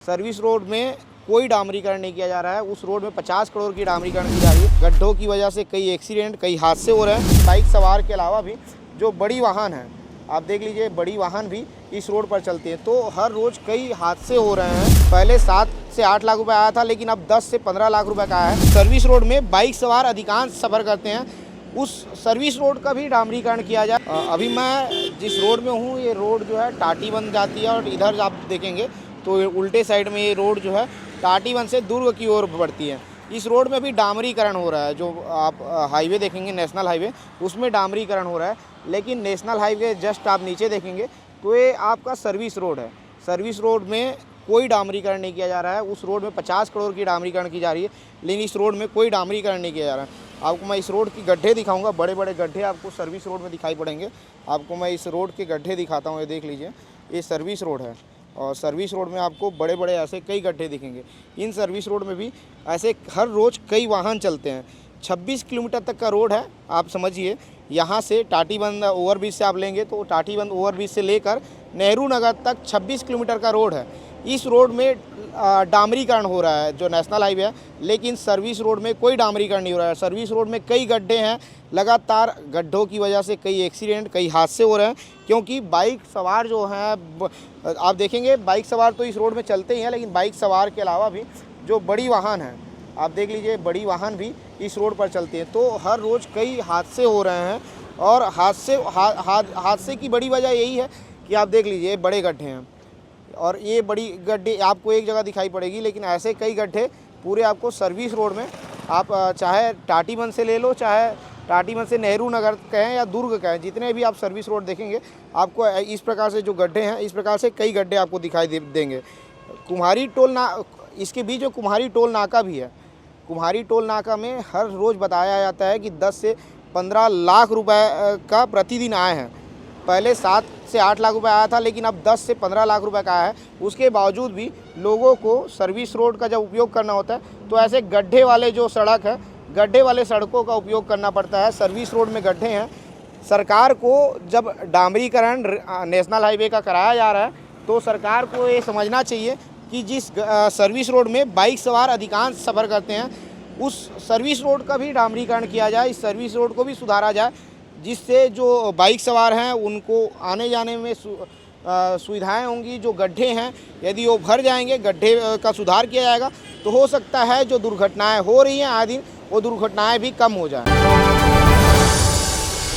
Service road में कोई डामरीकरण नहीं किया जा रहा है। उस रोड में 50 करोड़ की डामरीकरण की जा रही है। गड्ढों की वजह से कई एक्सीडेंट, कई हादसे हो रहे हैं। बाइक सवार के अलावा भी जो बड़ी वाहन है, आप देख लीजिए, बड़ी वाहन भी इस रोड पर चलते हैं, तो हर रोज़ कई हादसे हो रहे हैं। पहले 7 से 8 लाख रुपए आया था, लेकिन अब 10 से 15 लाख रुपए का आया है। सर्विस रोड में बाइक सवार अधिकांश सफ़र करते हैं, उस सर्विस रोड का भी डामरीकरण किया जाए। अभी मैं जिस रोड में हूँ, ये रोड जो है टाटीबंध जाती है, और इधर आप देखेंगे तो उल्टे साइड में ये रोड जो है टाटीबंध से दुर्ग की ओर बढ़ती है। इस रोड में भी डामरीकरण हो रहा है। जो आप हाईवे देखेंगे, नेशनल हाईवे, उसमें डामरीकरण हो रहा है, लेकिन नेशनल हाईवे जस्ट आप नीचे देखेंगे तो ये आपका सर्विस रोड है। सर्विस रोड में कोई डामरीकरण नहीं किया जा रहा है। उस रोड में 50 करोड़ की डामरीकरण की जा रही है, लेकिन इस रोड में कोई डामरीकरण नहीं किया जा रहा है। आपको मैं इस रोड की गड्ढे दिखाऊंगा, बड़े बड़े गड्ढे आपको सर्विस रोड में दिखाई पड़ेंगे। आपको मैं इस रोड के गड्ढे दिखाता हूँ। ये देख लीजिए, ये सर्विस रोड है, और सर्विस रोड में आपको बड़े बड़े ऐसे कई गड्ढे दिखेंगे। इन सर्विस रोड में भी ऐसे हर रोज़ कई वाहन चलते हैं। 26 किलोमीटर तक का रोड है। आप समझिए, यहाँ से टाटीबंध ओवरब्रिज से आप लेंगे तो टाटीबंध ओवरब्रिज से लेकर नेहरू नगर तक 26 किलोमीटर का रोड है। इस रोड में डामरीकरण हो रहा है, जो नेशनल हाईवे है, लेकिन सर्विस रोड में कोई डामरीकरण नहीं हो रहा है। सर्विस रोड में कई गड्ढे हैं। लगातार गड्ढों की वजह से कई एक्सीडेंट, कई हादसे हो रहे हैं, क्योंकि बाइक सवार जो हैं, आप देखेंगे बाइक सवार तो इस रोड में चलते ही हैं, लेकिन बाइक सवार के अलावा भी जो बड़ी वाहन है, आप देख लीजिए, बड़ी वाहन भी इस रोड पर चलते हैं, तो हर रोज़ कई हादसे हो रहे हैं। और हादसे की बड़ी वजह यही है कि आप देख लीजिए, बड़े गड्ढे हैं, और ये बड़ी गड्ढे आपको एक जगह दिखाई पड़ेगी, लेकिन ऐसे कई गड्ढे पूरे आपको सर्विस रोड में, आप चाहे टाटीबंध से ले लो, चाहे टाटीबंध से नेहरू नगर कहें या दुर्ग कहें, जितने भी आप सर्विस रोड देखेंगे, आपको इस प्रकार से जो गड्ढे हैं, इस प्रकार से कई गड्ढे आपको दिखाई देंगे। कुम्हारी टोल इसके बीच में कुम्हारी टोल नाका भी है। कुम्हारी टोल नाका में हर रोज़ बताया जाता है कि 10 से 15 लाख रुपए का प्रतिदिन आए हैं। पहले 7 से 8 लाख रुपए आया था, लेकिन अब 10 से 15 लाख रुपए का आया है। उसके बावजूद भी लोगों को सर्विस रोड का जब उपयोग करना होता है, तो ऐसे गड्ढे वाले जो सड़क है, गड्ढे वाले सड़कों का उपयोग करना पड़ता है। सर्विस रोड में गड्ढे हैं। सरकार को जब डामरीकरण नेशनल हाईवे का कराया जा रहा है, तो सरकार को ये समझना चाहिए कि जिस सर्विस रोड में बाइक सवार अधिकांश सफ़र करते हैं, उस सर्विस रोड का भी डामरीकरण किया जाए। इस सर्विस रोड को भी सुधारा जाए, जिससे जो बाइक सवार हैं उनको आने जाने में सुविधाएं होंगी। जो गड्ढे हैं, यदि वो भर जाएंगे, गड्ढे का सुधार किया जाएगा, तो हो सकता है जो दुर्घटनाएं हो रही हैं आए दिन, वो दुर्घटनाएं भी कम हो जाएं।